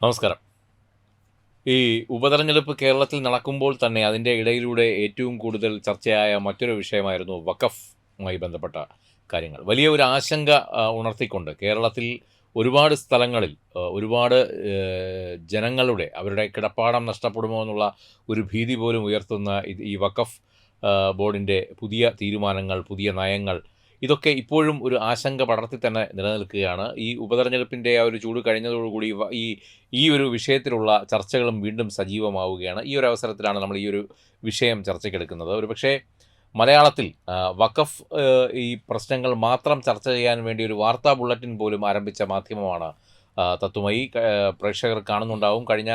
നമസ്കാരം. ഈ ഉപതെരഞ്ഞെടുപ്പ് കേരളത്തിൽ നടക്കുമ്പോൾ തന്നെ അതിൻ്റെ ഇടയിലൂടെ ഏറ്റവും കൂടുതൽ ചർച്ചയായ മറ്റൊരു വിഷയമായിരുന്നു വഖഫുമായി ബന്ധപ്പെട്ട കാര്യങ്ങൾ. വലിയ ഒരു ആശങ്ക ഉണർത്തിക്കൊണ്ട് കേരളത്തിൽ ഒരുപാട് സ്ഥലങ്ങളിൽ ഒരുപാട് ജനങ്ങളുടെ അവരുടെ കിടപ്പാടം നഷ്ടപ്പെടുമോ എന്നുള്ള ഒരു ഭീതി പോലും ഉയർത്തുന്ന ഈ വഖഫ് ബോർഡിൻ്റെ പുതിയ തീരുമാനങ്ങൾ, പുതിയ നയങ്ങൾ ഇതൊക്കെ ഇപ്പോഴും ഒരു ആശങ്ക പടർത്തി തന്നെ നിലനിൽക്കുകയാണ്. ഈ ഉപതെരഞ്ഞെടുപ്പിൻ്റെ ആ ഒരു ചൂട് കഴിഞ്ഞതോടുകൂടി ഈ ഒരു വിഷയത്തിലുള്ള ചർച്ചകളും വീണ്ടും സജീവമാവുകയാണ്. ഈ ഒരു അവസരത്തിലാണ് നമ്മൾ ഈ ഒരു വിഷയം ചർച്ചയ്ക്കെടുക്കുന്നത്. ഒരുപക്ഷേ മലയാളത്തിൽ വഖഫ് ഈ പ്രശ്നങ്ങൾ മാത്രം ചർച്ച ചെയ്യാൻ വേണ്ടി ഒരു വാർത്താ ബുള്ളറ്റിൻ പോലും ആരംഭിച്ച മാധ്യമമാണ് തത്വമയി. പ്രേക്ഷകർ കാണുന്നുണ്ടാവും. കഴിഞ്ഞ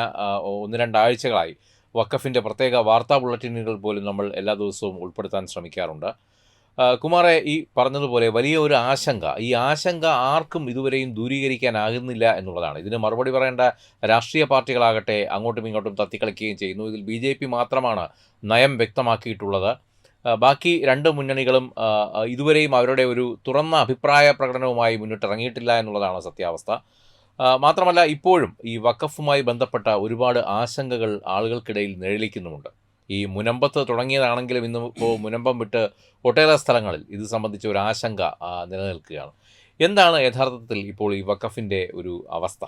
1-2 ആഴ്ചകളായി വഖഫിൻ്റെ പ്രത്യേക വാർത്താ ബുള്ളറ്റിനുകൾ പോലും നമ്മൾ എല്ലാ ദിവസവും ഉൾപ്പെടുത്താൻ ശ്രമിക്കാറുണ്ട്. കുമാറെ, ഈ പറഞ്ഞതുപോലെ വലിയ ഒരു ആശങ്ക, ഈ ആശങ്ക ആർക്കും ഇതുവരെയും ദൂരീകരിക്കാനാകുന്നില്ല എന്നുള്ളതാണ്. ഇതിന് മറുപടി പറയേണ്ട രാഷ്ട്രീയ പാർട്ടികളാകട്ടെ അങ്ങോട്ടും ഇങ്ങോട്ടും തത്തിക്കളിക്കുകയും ചെയ്യുന്നു. ഇതിൽ BJP മാത്രമാണ് നയം വ്യക്തമാക്കിയിട്ടുള്ളത്. ബാക്കി 2 മുന്നണികളും ഇതുവരെയും അവരുടെ ഒരു തുറന്ന അഭിപ്രായ പ്രകടനവുമായി മുന്നിട്ടിറങ്ങിയിട്ടില്ല എന്നുള്ളതാണ് സത്യാവസ്ഥ. മാത്രമല്ല, ഇപ്പോഴും ഈ വഖഫുമായി ബന്ധപ്പെട്ട ഒരുപാട് ആശങ്കകൾ ആളുകൾക്കിടയിൽ നിഴലിക്കുന്നുമുണ്ട്. ഈ മുനമ്പത്ത് തുടങ്ങിയതാണെങ്കിലും ഇപ്പോൾ മുനമ്പം വിട്ട് ഒട്ടേറെ സ്ഥലങ്ങളിൽ ഇത് സംബന്ധിച്ച ഒരു ആശങ്ക നിലനിൽക്കുകയാണ്. എന്താണ് യഥാർത്ഥത്തിൽ ഇപ്പോൾ ഈ വഖഫിൻ്റെ ഒരു അവസ്ഥ?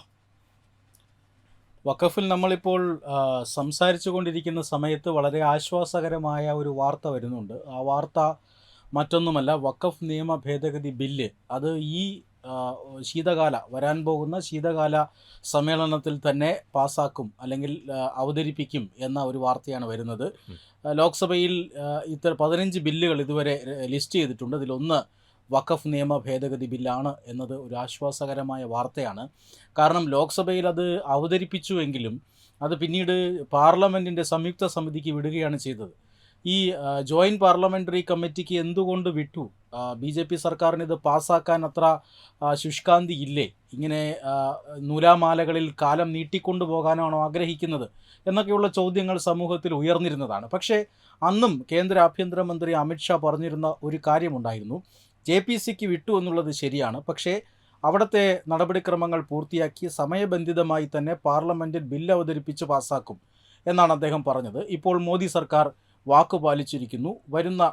വഖഫിൽ നമ്മളിപ്പോൾ സംസാരിച്ചു കൊണ്ടിരിക്കുന്ന സമയത്ത് വളരെ ആശ്വാസകരമായ ഒരു വാർത്ത വരുന്നുണ്ട്. ആ വാർത്ത മറ്റൊന്നുമല്ല, വഖഫ് നിയമ ഭേദഗതി ബില്ല് അത് ഈ വരാൻ പോകുന്ന ശീതകാല സമ്മേളനത്തിൽ തന്നെ പാസ്സാക്കും, അല്ലെങ്കിൽ അവതരിപ്പിക്കും എന്ന ഒരു വാർത്തയാണ് വരുന്നത്. ലോക്സഭയിൽ 15 ബില്ലുകൾ ഇതുവരെ ലിസ്റ്റ് ചെയ്തിട്ടുണ്ട്. അതിലൊന്ന് വഖഫ് നിയമ ഭേദഗതി ബില്ലാണ് എന്നത് ഒരു ആശ്വാസകരമായ വാർത്തയാണ്. കാരണം ലോക്സഭയിൽ അത് അവതരിപ്പിച്ചുവെങ്കിലും അത് പിന്നീട് പാർലമെൻറ്റിൻ്റെ സംയുക്ത സമിതിക്ക് വിടുകയാണ് ചെയ്തത്. ഈ ജോയിൻറ്റ് പാർലമെൻ്ററി കമ്മിറ്റിക്ക് എന്തുകൊണ്ട് വിട്ടു? BJP സർക്കാരിന് ഇത് പാസ്സാക്കാൻ അത്ര ശുഷ്കാന്തി ഇല്ലേ? ഇങ്ങനെ നൂലാമാലകളിൽ കാലം നീട്ടിക്കൊണ്ടു പോകാനാണോ ആഗ്രഹിക്കുന്നത് എന്നൊക്കെയുള്ള ചോദ്യങ്ങൾ സമൂഹത്തിൽ ഉയർന്നിരുന്നതാണ്. പക്ഷേ അന്നും കേന്ദ്ര ആഭ്യന്തരമന്ത്രി അമിത്ഷാ പറഞ്ഞിരുന്ന ഒരു കാര്യമുണ്ടായിരുന്നു. JPCക്ക് വിട്ടു എന്നുള്ളത് ശരിയാണ്, പക്ഷേ അവിടുത്തെ നടപടിക്രമങ്ങൾ പൂർത്തിയാക്കി സമയബന്ധിതമായി തന്നെ പാർലമെൻറ്റിൽ ബില്ല് അവതരിപ്പിച്ച് പാസ്സാക്കും എന്നാണ് അദ്ദേഹം പറഞ്ഞത്. ഇപ്പോൾ മോദി സർക്കാർ വാക്കു പാലിച്ചിരിക്കുന്നു. വരുന്ന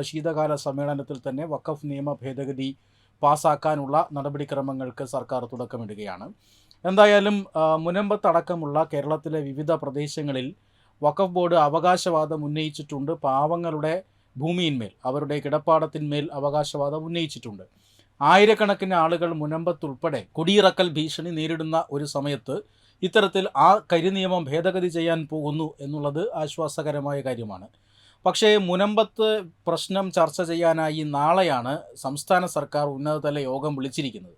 ശീതകാല സമ്മേളനത്തിൽ തന്നെ വഖഫ് നിയമ ഭേദഗതി പാസ്സാക്കാനുള്ള നടപടിക്രമങ്ങൾക്ക് സർക്കാർ തുടക്കമിടുകയാണ്. എന്തായാലും മുനമ്പത്തടക്കമുള്ള കേരളത്തിലെ വിവിധ പ്രദേശങ്ങളിൽ വഖഫ് ബോർഡ് അവകാശവാദം ഉന്നയിച്ചിട്ടുണ്ട്. പാവങ്ങളുടെ ഭൂമിയിന്മേൽ, അവരുടെ കിടപ്പാടത്തിന്മേൽ അവകാശവാദം ഉന്നയിച്ചിട്ടുണ്ട്. ആയിരക്കണക്കിന് ആളുകൾ മുനമ്പത്തുൾപ്പെടെ കുടിയിറക്കൽ ഭീഷണി നേരിടുന്ന ഒരു സമയത്ത് ഇത്തരത്തിൽ ആ കരിനിയമം ഭേദഗതി ചെയ്യാൻ പോകുന്നു എന്നുള്ളത് ആശ്വാസകരമായ കാര്യമാണ്. പക്ഷേ മുനമ്പത്ത് പ്രശ്നം ചർച്ച ചെയ്യാനായി നാളെയാണ് സംസ്ഥാന സർക്കാർ ഉന്നതതല യോഗം വിളിച്ചിരിക്കുന്നത്.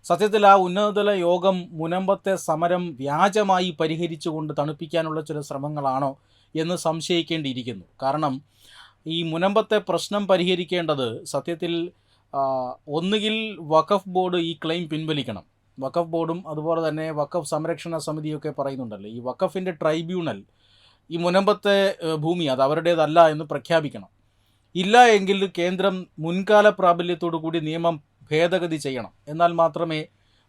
സത്യത്തിൽ ആ ഉന്നതതല യോഗം മുനമ്പത്തെ സമരം വ്യാജമായി പരിഹരിച്ചുകൊണ്ട് തണുപ്പിക്കാനുള്ള ചില ശ്രമങ്ങളാണോ എന്ന് സംശയിക്കേണ്ടിയിരിക്കുന്നു. കാരണം ഈ മുനമ്പത്തെ പ്രശ്നം പരിഹരിക്കേണ്ടത് സത്യത്തിൽ ഒന്നുകിൽ വഖഫ് ബോർഡ് ഈ ക്ലെയിം പിൻവലിക്കണം. വഖഫ് ബോർഡും അതുപോലെ തന്നെ വഖഫ് സംരക്ഷണ സമിതിയൊക്കെ പറയുന്നുണ്ടല്ലോ, ഈ വഖഫിൻ്റെ ട്രൈബ്യൂണൽ ഈ മുനമ്പത്തെ ഭൂമി അത് അവരുടേതല്ല എന്ന് പ്രഖ്യാപിക്കണം. ഇല്ല എങ്കിൽ കേന്ദ്രം മുൻകാല പ്രാബല്യത്തോടു കൂടി നിയമം ഭേദഗതി ചെയ്യണം. എന്നാൽ മാത്രമേ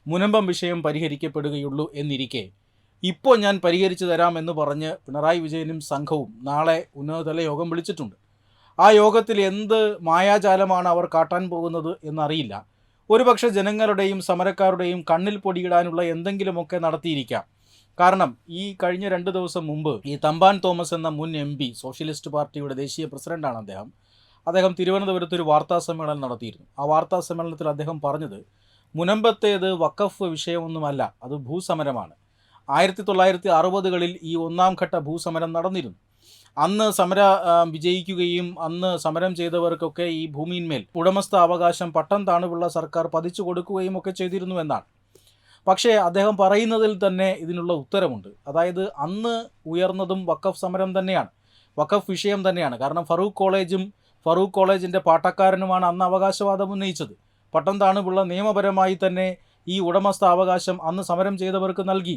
മുനമ്പം വിഷയം പരിഹരിക്കപ്പെടുകയുള്ളൂ എന്നിരിക്കെ ഇപ്പോൾ ഞാൻ പരിഹരിച്ചു തരാം എന്ന് പറഞ്ഞ് പിണറായി വിജയനും സംഘവും നാളെ ഉന്നതതല യോഗം വിളിച്ചിട്ടുണ്ട്. ആ യോഗത്തിൽ എന്ത് മായാജാലമാണ് അവർ കാട്ടാൻ പോകുന്നത് എന്നറിയില്ല. ഒരുപക്ഷെ ജനങ്ങളുടെയും സമരക്കാരുടെയും കണ്ണിൽ പൊടിയിടാനുള്ള എന്തെങ്കിലുമൊക്കെ നടത്തിയിരിക്കാം. കാരണം ഈ കഴിഞ്ഞ 2 ദിവസം മുമ്പ് ഈ തമ്പാൻ തോമസ് എന്ന മുൻ MP, സോഷ്യലിസ്റ്റ് പാർട്ടിയുടെ ദേശീയ പ്രസിഡൻ്റാണ് അദ്ദേഹം തിരുവനന്തപുരത്ത് ഒരു വാർത്താ സമ്മേളനം നടത്തിയിരുന്നു. ആ വാർത്താ സമ്മേളനത്തിൽ അദ്ദേഹം പറഞ്ഞത് മുനമ്പത്തേത് വഖഫ് വിഷയമൊന്നുമല്ല, അത് ഭൂസമരമാണ്. 1960കളിൽ ഈ 1ാം ഘട്ട ഭൂസമരം നടന്നിരുന്നു. അന്ന് വിജയിക്കുകയും അന്ന് സമരം ചെയ്തവർക്കൊക്കെ ഈ ഭൂമിയിന്മേൽ ഉടമസ്ഥ അവകാശം പട്ടം താണുപിള്ള സർക്കാർ പതിച്ചു കൊടുക്കുകയും ഒക്കെ ചെയ്തിരുന്നു എന്നാണ്. പക്ഷേ അദ്ദേഹം പറയുന്നതിൽ തന്നെ ഇതിനുള്ള ഉത്തരമുണ്ട്. അതായത് അന്ന് ഉയർന്നതും വഖഫ് സമരം തന്നെയാണ്, വഖഫ് വിഷയം തന്നെയാണ്. കാരണം ഫറൂഖ് കോളേജിൻ്റെ പാട്ടക്കാരനുമാണ് അന്ന് അവകാശവാദം ഉന്നയിച്ചത്. പട്ടം താണുപിള്ള നിയമപരമായി തന്നെ ഈ ഉടമസ്ഥ അവകാശം അന്ന് സമരം ചെയ്തവർക്ക് നൽകി.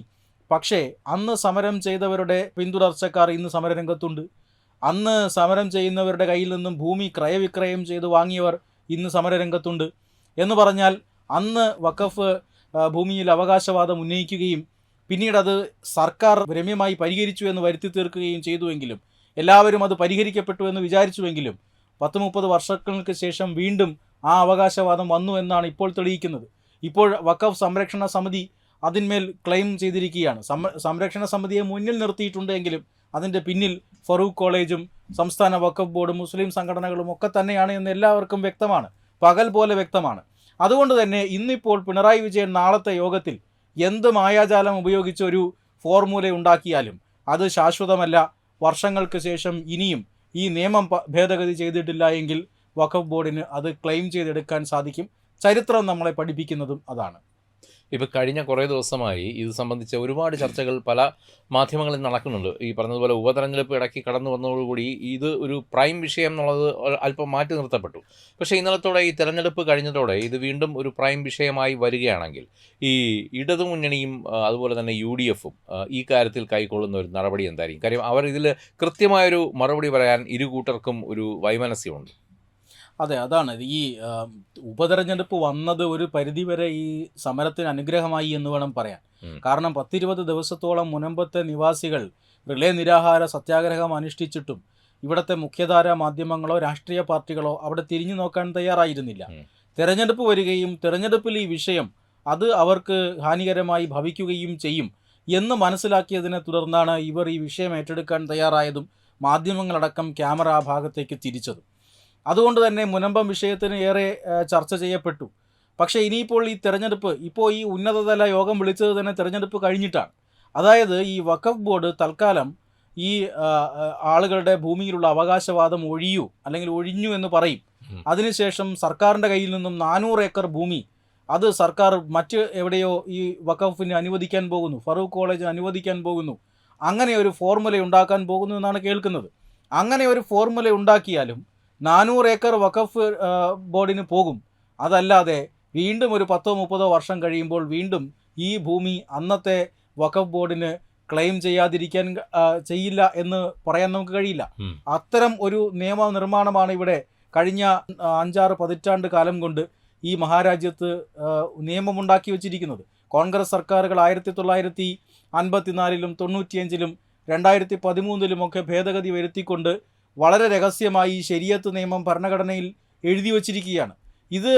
പക്ഷേ അന്ന് സമരം ചെയ്തവരുടെ പിന്തുടർച്ചക്കാർ ഇന്ന് സമരരംഗത്തുണ്ട്. അന്ന് സമരം ചെയ്യുന്നവരുടെ കയ്യിൽ നിന്നും ഭൂമി ക്രയവിക്രയം ചെയ്ത് വാങ്ങിയവർ ഇന്ന് സമരരംഗത്തുണ്ട്. എന്ന് പറഞ്ഞാൽ അന്ന് വഖഫ് ഭൂമിയിൽ അവകാശവാദം ഉന്നയിക്കുകയും പിന്നീട് അത് സർക്കാർ രമ്യമായി പരിഹരിച്ചു എന്ന് വരുത്തി തീർക്കുകയും ചെയ്തുവെങ്കിലും, എല്ലാവരും അത് പരിഹരിക്കപ്പെട്ടു എന്ന് വിചാരിച്ചുവെങ്കിലും 10-30 വർഷങ്ങൾക്ക് ശേഷം വീണ്ടും ആ അവകാശവാദം വന്നു എന്നാണ് ഇപ്പോൾ തെളിയിക്കുന്നത്. ഇപ്പോൾ വഖഫ് സംരക്ഷണ സമിതി അതിന്മേൽ ക്ലെയിം ചെയ്തിരിക്കുകയാണ്. സംരക്ഷണ സമിതിയെ മുന്നിൽ നിർത്തിയിട്ടുണ്ടെങ്കിലും അതിൻ്റെ പിന്നിൽ ഫറൂഖ് കോളേജും സംസ്ഥാന വഖഫ് ബോർഡും മുസ്ലിം സംഘടനകളും ഒക്കെ തന്നെയാണ് എന്ന് എല്ലാവർക്കും വ്യക്തമാണ്, പകൽ പോലെ വ്യക്തമാണ്. അതുകൊണ്ട് തന്നെ ഇന്നിപ്പോൾ പിണറായി വിജയൻ നാളത്തെ യോഗത്തിൽ എന്ത് മായാജാലം ഉപയോഗിച്ച് ഒരു ഫോർമുല ഉണ്ടാക്കിയാലും അത് ശാശ്വതമല്ല. വർഷങ്ങൾക്ക് ശേഷം ഇനിയും ഈ നിയമം ഭേദഗതി ചെയ്തിട്ടില്ല എങ്കിൽ വഖഫ് ബോർഡിന് അത് ക്ലെയിം ചെയ്തെടുക്കാൻ സാധിക്കും. ചരിത്രം നമ്മളെ പഠിപ്പിക്കുന്നതും അതാണ്. ഇപ്പോൾ കഴിഞ്ഞ കുറേ ദിവസമായി ഇത് സംബന്ധിച്ച ഒരുപാട് ചർച്ചകൾ പല മാധ്യമങ്ങളിൽ നടക്കുന്നുണ്ട്. ഈ പറഞ്ഞതുപോലെ ഉപതെരഞ്ഞെടുപ്പ് ഇടയ്ക്ക് കടന്നു വന്നതോടുകൂടി ഇത് ഒരു പ്രൈം വിഷയം എന്നുള്ളത് അല്പം മാറ്റി നിർത്തപ്പെട്ടു. പക്ഷേ ഇന്നലത്തോടെ ഈ തെരഞ്ഞെടുപ്പ് കഴിഞ്ഞതോടെ ഇത് വീണ്ടും ഒരു പ്രൈം വിഷയമായി വരികയാണെങ്കിൽ ഈ ഇടതുമുന്നണിയും അതുപോലെ തന്നെ UDF-ഉം ഈ കാര്യത്തിൽ കൈക്കൊള്ളുന്ന ഒരു നടപടി എന്തായിരിക്കും? കാര്യം അവർ ഇതിൽ കൃത്യമായൊരു മറുപടി പറയാൻ ഇരു കൂട്ടർക്കും ഒരു വൈമനസ്യമുണ്ട്. അതെ, അതാണ് ഈ ഉപതെരഞ്ഞെടുപ്പ് വന്നത് ഒരു പരിധിവരെ ഈ സമരത്തിന് അനുഗ്രഹമായി എന്ന് വേണം പറയാൻ. കാരണം 10-20 ദിവസത്തോളം മുനമ്പത്തെ നിവാസികൾ റിലേ നിരാഹാര സത്യാഗ്രഹം അനുഷ്ഠിച്ചിട്ടും ഇവിടുത്തെ മുഖ്യധാരാ മാധ്യമങ്ങളോ രാഷ്ട്രീയ പാർട്ടികളോ അവിടെ തിരിഞ്ഞു നോക്കാൻ തയ്യാറായിരുന്നില്ല. തെരഞ്ഞെടുപ്പ് വരികയും തെരഞ്ഞെടുപ്പിൽ ഈ വിഷയം അത് അവർക്ക് ഹാനികരമായി ഭവിക്കുകയും ചെയ്യും എന്ന് മനസ്സിലാക്കിയതിനെ തുടർന്നാണ് ഇവർ ഈ വിഷയം ഏറ്റെടുക്കാൻ തയ്യാറായതും മാധ്യമങ്ങളടക്കം ക്യാമറ ആ ഭാഗത്തേക്ക് തിരിച്ചതും. അതുകൊണ്ട് തന്നെ മുനമ്പം വിഷയത്തിന് ഏറെ ചർച്ച ചെയ്യപ്പെട്ടു. പക്ഷേ ഇനിയിപ്പോൾ ഈ തെരഞ്ഞെടുപ്പ്, ഇപ്പോൾ ഈ ഉന്നതതല യോഗം വിളിച്ചത് തന്നെ തെരഞ്ഞെടുപ്പ് കഴിഞ്ഞിട്ടാണ്. അതായത് ഈ വഖഫ് ബോർഡ് തൽക്കാലം ഈ ആളുകളുടെ ഭൂമിയിലുള്ള അവകാശവാദം അല്ലെങ്കിൽ ഒഴിഞ്ഞു എന്ന് പറയും. അതിനുശേഷം സർക്കാരിൻ്റെ കയ്യിൽ നിന്നും 400 ഏക്കർ ഭൂമി അത് സർക്കാർ മറ്റ് എവിടെയോ ഈ വഖഫിന് അനുവദിക്കാൻ പോകുന്നു, ഫറൂഖ് കോളേജിന് അനുവദിക്കാൻ പോകുന്നു. അങ്ങനെ ഒരു ഫോർമുല ഉണ്ടാക്കാൻ പോകുന്നു എന്നാണ് കേൾക്കുന്നത്. അങ്ങനെ ഒരു ഫോർമുല ഉണ്ടാക്കിയാലും 400 ഏക്കർ വഖഫ് ബോർഡിന് പോകും. അതല്ലാതെ വീണ്ടും ഒരു 10-30 വർഷം കഴിയുമ്പോൾ വീണ്ടും ഈ ഭൂമി അന്നത്തെ വഖഫ് ബോർഡിന് ക്ലെയിം ചെയ്യില്ല എന്ന് പറയാൻ നമുക്ക് കഴിയില്ല. അത്തരം ഒരു നിയമനിർമ്മാണമാണ് ഇവിടെ കഴിഞ്ഞ 5-6 പതിറ്റാണ്ട് കാലം കൊണ്ട് ഈ മഹാരാജ്യത്ത് നിയമമുണ്ടാക്കി വച്ചിരിക്കുന്നത്. കോൺഗ്രസ് സർക്കാരുകൾ 1954-ലും 95-ലും 2013-ലുമൊക്കെ ഭേദഗതി വരുത്തിക്കൊണ്ട് വളരെ രഹസ്യമായി ശരീഅത്ത് നിയമം ഭരണഘടനയിൽ എഴുതി വച്ചിരിക്കുകയാണ്. ഇത്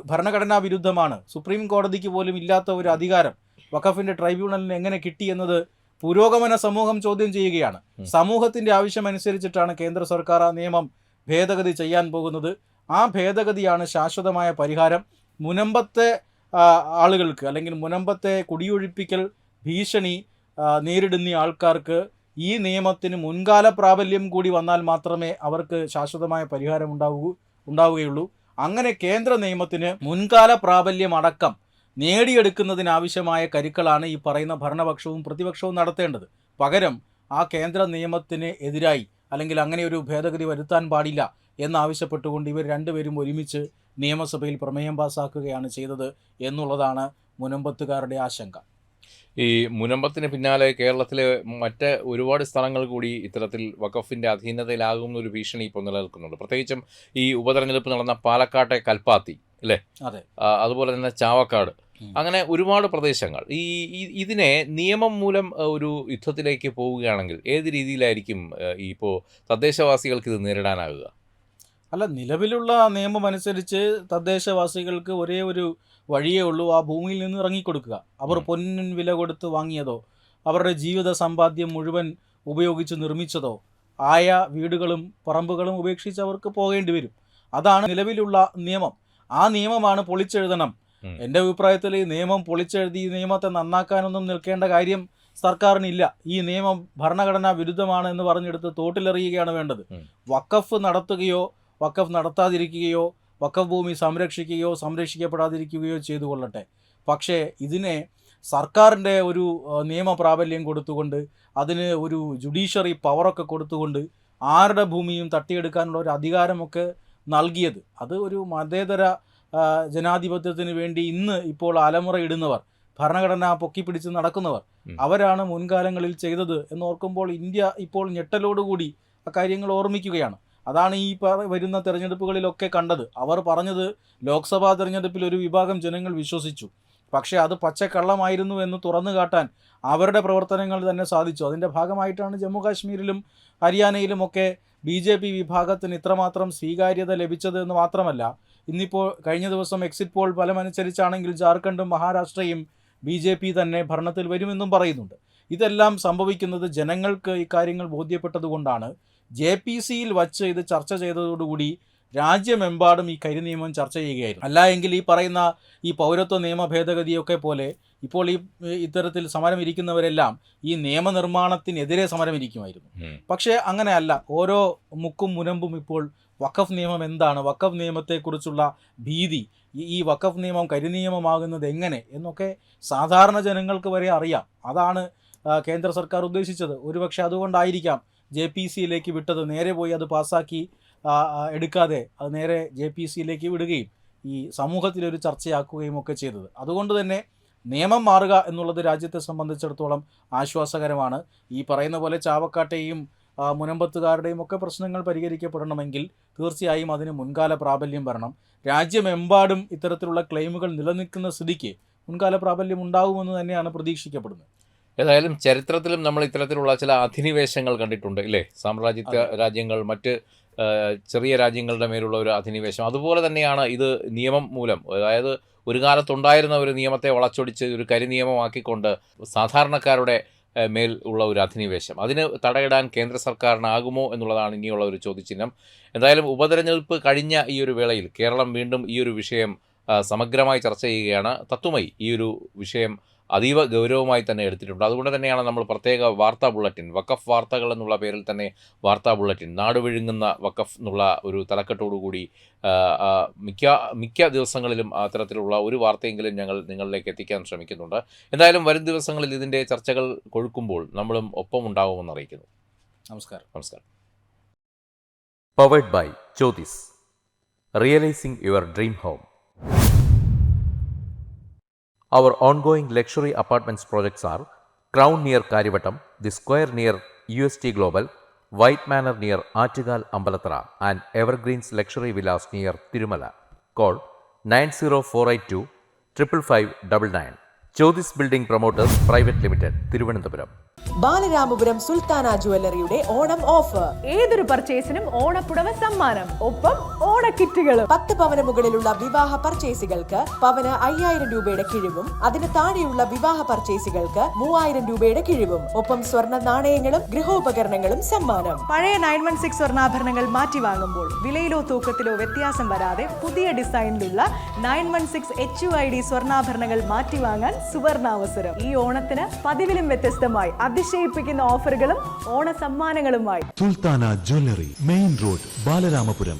ഭരണഘടനാ വിരുദ്ധമാണ്. സുപ്രീം കോടതിക്ക് പോലും ഇല്ലാത്ത ഒരു അധികാരം വഖഫിൻ്റെ ട്രൈബ്യൂണലിന് എങ്ങനെ കിട്ടിയെന്നത് പുരോഗമന സമൂഹം ചോദ്യം ചെയ്യുകയാണ്. സമൂഹത്തിൻ്റെ ആവശ്യമനുസരിച്ചിട്ടാണ് കേന്ദ്ര സർക്കാർ ആ നിയമം ഭേദഗതി ചെയ്യാൻ പോകുന്നത്. ആ ഭേദഗതിയാണ് ശാശ്വതമായ പരിഹാരം. മുനമ്പത്തെ ആളുകൾക്ക് അല്ലെങ്കിൽ മുനമ്പത്തെ കുടിയൊഴിപ്പിക്കൽ ഭീഷണി നേരിടുന്ന ആൾക്കാർക്ക് ഈ നിയമത്തിന് മുൻകാല പ്രാബല്യം കൂടി വന്നാൽ മാത്രമേ അവർക്ക് ശാശ്വതമായ പരിഹാരം ഉണ്ടാവുകയുള്ളൂ. അങ്ങനെ കേന്ദ്ര നിയമത്തിന് മുൻകാല പ്രാബല്യം അടക്കം നേടിയെടുക്കുന്നതിനാവശ്യമായ കരുക്കളാണ് ഈ പറയുന്ന ഭരണപക്ഷവും പ്രതിപക്ഷവും നടത്തേണ്ടത്. പകരം ആ കേന്ദ്ര നിയമത്തിന് എതിരായി അല്ലെങ്കിൽ അങ്ങനെ ഒരു ഭേദഗതി വരുത്താൻ പാടില്ല എന്നാവശ്യപ്പെട്ടുകൊണ്ട് ഇവർ രണ്ടുപേരും ഒരുമിച്ച് നിയമസഭയിൽ പ്രമേയം പാസ്സാക്കുകയാണ് ചെയ്തത് എന്നുള്ളതാണ് മുനമ്പത്തുകാരുടെ ആശങ്ക. ഈ മുനമ്പത്തിന് പിന്നാലെ കേരളത്തിലെ മറ്റ് ഒരുപാട് സ്ഥലങ്ങൾ കൂടി ഇത്തരത്തിൽ വഖഫിൻ്റെ അധീനതയിലാകുന്ന ഒരു ഭീഷണി ഇപ്പോൾ നിലനിൽക്കുന്നുണ്ട്. പ്രത്യേകിച്ചും ഈ ഉപതെരഞ്ഞെടുപ്പ് നടന്ന പാലക്കാട്ടെ കൽപ്പാത്തി അല്ലേ, അതെ, അതുപോലെ തന്നെ ചാവക്കാട്, അങ്ങനെ ഒരുപാട് പ്രദേശങ്ങൾ ഇതിനെ നിയമം മൂലം ഒരു യുദ്ധത്തിലേക്ക് പോവുകയാണെങ്കിൽ ഏത് രീതിയിലായിരിക്കും ഇപ്പോൾ തദ്ദേശവാസികൾക്ക് ഇത് നേരിടാനാകുക? അല്ല, നിലവിലുള്ള നിയമം അനുസരിച്ച് തദ്ദേശവാസികൾക്ക് ഒരേ ഒരു വഴിയേ ഉള്ളൂ, ആ ഭൂമിയിൽ നിന്ന് ഇറങ്ങിക്കൊടുക്കുക. അവർ പൊന്നിൻ വില കൊടുത്ത് വാങ്ങിയതോ അവരുടെ ജീവിത സമ്പാദ്യം മുഴുവൻ ഉപയോഗിച്ച് നിർമ്മിച്ചതോ ആയ വീടുകളും പറമ്പുകളും ഉപേക്ഷിച്ച് അവർക്ക് പോകേണ്ടി വരും. അതാണ് നിലവിലുള്ള നിയമം. ആ നിയമമാണ് പൊളിച്ചെഴുതണം. എൻ്റെ അഭിപ്രായത്തിൽ ഈ നിയമം പൊളിച്ചെഴുതി ഈ നിയമത്തെ നന്നാക്കാനൊന്നും നിൽക്കേണ്ട കാര്യം സർക്കാരിനില്ല. ഈ നിയമം ഭരണഘടനാ വിരുദ്ധമാണ് എന്ന് പറഞ്ഞെടുത്ത് തോട്ടിലെറിയുകയാണ് വേണ്ടത്. വഖഫ് നടത്തുകയോ വഖഫ് നടത്താതിരിക്കുകയോ വഖഫ് ഭൂമി സംരക്ഷിക്കുകയോ സംരക്ഷിക്കപ്പെടാതിരിക്കുകയോ ചെയ്തു കൊള്ളട്ടെ. പക്ഷേ ഇതിനെ സർക്കാരിൻ്റെ ഒരു നിയമപ്രാബല്യം കൊടുത്തുകൊണ്ട് അതിന് ഒരു ജുഡീഷ്യറി പവറൊക്കെ കൊടുത്തുകൊണ്ട് ആരുടെ ഭൂമിയും തട്ടിയെടുക്കാനുള്ള ഒരു അധികാരമൊക്കെ നൽകിയത് അത് ഒരു മതേതര ജനാധിപത്യത്തിന് വേണ്ടി ഇപ്പോൾ അലമുറയിടുന്നവർ, ഭരണഘടന പൊക്കിപ്പിടിച്ച് നടക്കുന്നവർ അവരാണ് മുൻകാലങ്ങളിൽ ചെയ്തത് എന്നോർക്കുമ്പോൾ ഇന്ത്യ ഇപ്പോൾ ഞെട്ടലോടുകൂടി ആ കാര്യങ്ങൾ ഓർമ്മിക്കുകയാണ്. അതാണ് ഈ വരുന്ന തെരഞ്ഞെടുപ്പുകളിലൊക്കെ കണ്ടത്. അവർ പറഞ്ഞത് ലോക്സഭാ തെരഞ്ഞെടുപ്പിൽ ഒരു വിഭാഗം ജനങ്ങൾ വിശ്വസിച്ചു, പക്ഷേ അത് പച്ചക്കള്ളമായിരുന്നു എന്ന് തുറന്നു കാട്ടാൻ അവരുടെ പ്രവർത്തനങ്ങൾ തന്നെ സാധിച്ചു. അതിൻ്റെ ഭാഗമായിട്ടാണ് ജമ്മു കാശ്മീരിലും ഹരിയാനയിലുമൊക്കെ BJP വിഭാഗത്തിന് ഇത്രമാത്രം സ്വീകാര്യത ലഭിച്ചത് എന്ന് മാത്രമല്ല, ഇന്നിപ്പോൾ കഴിഞ്ഞ ദിവസം എക്സിറ്റ് പോൾ ഫലമനുസരിച്ചാണെങ്കിൽ ജാർഖണ്ഡും മഹാരാഷ്ട്രയും BJP തന്നെ ഭരണത്തിൽ വരുമെന്നും പറയുന്നുണ്ട്. ഇതെല്ലാം സംഭവിക്കുന്നത് ജനങ്ങൾക്ക് ഇക്കാര്യങ്ങൾ ബോധ്യപ്പെട്ടതുകൊണ്ടാണ്. JPCയിൽ വച്ച് ഇത് ചർച്ച ചെയ്തതോടുകൂടി രാജ്യമെമ്പാടും ഈ കരിനിയമം ചർച്ച ചെയ്യുകയായിരുന്നു. അല്ല എങ്കിൽ ഈ പറയുന്ന ഈ പൗരത്വ നിയമ ഭേദഗതിയൊക്കെ പോലെ ഇപ്പോൾ ഇത്തരത്തിൽ സമരം ഇരിക്കുന്നവരെല്ലാം ഈ നിയമനിർമ്മാണത്തിനെതിരെ സമരം ഇരിക്കുമായിരുന്നു. പക്ഷേ അങ്ങനെയല്ല. ഓരോ മുക്കും മുനമ്പും ഇപ്പോൾ വഖഫ് നിയമം എന്താണ്, വഖഫ് നിയമത്തെക്കുറിച്ചുള്ള ഭീതി, ഈ വഖഫ് നിയമം കരിനിയമമാകുന്നത് എങ്ങനെ എന്നൊക്കെ സാധാരണ ജനങ്ങൾക്ക് വരെ അറിയാം. അതാണ് കേന്ദ്ര സർക്കാർ ഉദ്ദേശിച്ചത്. ഒരുപക്ഷെ അതുകൊണ്ടായിരിക്കാം JPCയിലേക്ക് വിട്ടത്. നേരെ പോയി അത് പാസ്സാക്കി എടുക്കാതെ അത് നേരെ JPCയിലേക്ക് വിടുകയും ഈ സമൂഹത്തിലൊരു ചർച്ചയാക്കുകയും ഒക്കെ ചെയ്തത്. അതുകൊണ്ട് തന്നെ നിയമം മാറുക എന്നുള്ളത് രാജ്യത്തെ സംബന്ധിച്ചിടത്തോളം ആശ്വാസകരമാണ്. ഈ പറയുന്ന പോലെ ചാവക്കാട്ടെയും മുനമ്പത്തുകാരുടെയും ഒക്കെ പ്രശ്നങ്ങൾ പരിഹരിക്കപ്പെടണമെങ്കിൽ തീർച്ചയായും അതിന് മുൻകാല പ്രാബല്യം വരണം. രാജ്യമെമ്പാടും ഇത്തരത്തിലുള്ള ക്ലെയിമുകൾ നിലനിൽക്കുന്ന സ്ഥിതിക്ക് മുൻകാല പ്രാബല്യം ഉണ്ടാകുമെന്ന് തന്നെയാണ് പ്രതീക്ഷിക്കപ്പെടുന്നത്. ഏതായാലും ചരിത്രത്തിലും നമ്മൾ ഇത്തരത്തിലുള്ള ചില അധിനിവേശങ്ങൾ കണ്ടിട്ടുണ്ട് ഇല്ലേ? സാമ്രാജ്യത്വ രാജ്യങ്ങൾ, മറ്റ് ചെറിയ രാജ്യങ്ങളുടെ മേലുള്ള ഒരു അധിനിവേശം. അതുപോലെ തന്നെയാണ് ഇത് നിയമം മൂലം, അതായത് ഒരു കാലത്തുണ്ടായിരുന്ന ഒരു നിയമത്തെ വളച്ചൊടിച്ച് ഒരു കരിനിയമമാക്കിക്കൊണ്ട് സാധാരണക്കാരുടെ മേൽ ഉള്ള ഒരു അധിനിവേശം. അതിന് തടയിടാൻ കേന്ദ്ര സർക്കാരിനാകുമോ എന്നുള്ളതാണ് ഇനിയുള്ള ഒരു ചോദ്യചിഹ്നം. എന്തായാലും ഉപതെരഞ്ഞെടുപ്പ് കഴിഞ്ഞ ഈ ഒരു വേളയിൽ കേരളം വീണ്ടും ഈ ഒരു വിഷയം സമഗ്രമായി ചർച്ച ചെയ്യുകയാണ്. തത്വമൈ ഈ ഒരു വിഷയം അതീവ ഗൗരവമായി തന്നെ എടുത്തിട്ടുണ്ട്. അതുകൊണ്ട് തന്നെയാണ് നമ്മൾ പ്രത്യേക വാർത്താ ബുള്ളറ്റിൻ, വഖഫ് വാർത്തകൾ എന്നുള്ള പേരിൽ തന്നെ വാർത്താ ബുള്ളറ്റിൻ, നാട് വിഴുങ്ങുന്ന വഖഫ് എന്നുള്ള ഒരു തലക്കെട്ടോടുകൂടി മിക്ക ദിവസങ്ങളിലും അത്തരത്തിലുള്ള ഒരു വാർത്തയെങ്കിലും ഞങ്ങൾ നിങ്ങളിലേക്ക് എത്തിക്കാൻ ശ്രമിക്കുന്നുണ്ട്. എന്തായാലും വരും ദിവസങ്ങളിൽ ഇതിൻ്റെ ചർച്ചകൾ കൊഴുക്കുമ്പോൾ നമ്മളും ഒപ്പം ഉണ്ടാവുമെന്ന് അറിയിക്കുന്നു. നമസ്കാരം. Powered by Jyothis, realising your dream home. Our ongoing luxury apartments projects are Crown near Karivattam, The Square near UST Global, White Manor near Aattugal Ambalathara, and Evergreens Luxury Villas near Tirumala. Call 90482 55599. Jyotis Building Promoters Private Limited, Thiruvananthapuram. Balaramapuram Sulthana ജുവല്ലറിയുടെ Onam offer. ഏതൊരു പർച്ചേസിനും ഓണപ്പുടവ സമ്മാനം, ഒപ്പം ഓണക്കിറ്റുകളും. 10 പവന് മുകളിലുള്ള വിവാഹ പർച്ചേസുകൾക്ക് പവന് 5000 രൂപയുടെ കിഴിവും, അതിന് താഴെയുള്ള വിവാഹ പർച്ചേസുകൾക്ക് 3000 രൂപയുടെ കിഴിവും, ഒപ്പം സ്വർണ്ണ നാണയങ്ങളും ഗൃഹോപകരണങ്ങളും സമ്മാനം. പഴയ 916 സ്വർണ്ണാഭരണങ്ങൾ മാറ്റി വാങ്ങുമ്പോൾ വിലയിലോ തൂക്കത്തിലോ വ്യത്യാസം വരാതെ പുതിയ ഡിസൈനിലുള്ള 916 HUID സ്വർണ്ണാഭരണങ്ങൾ മാറ്റി വാങ്ങാൻ സുവർണാവസരം. ഈ ഓണത്തിന് പതിവിലും വ്യത്യസ്തമായി അതിശയിപ്പിക്കുന്ന ഓഫറുകളും ഓണ സമ്മാനങ്ങളുമായി Sulthana jewellery, main road, Balaramapuram.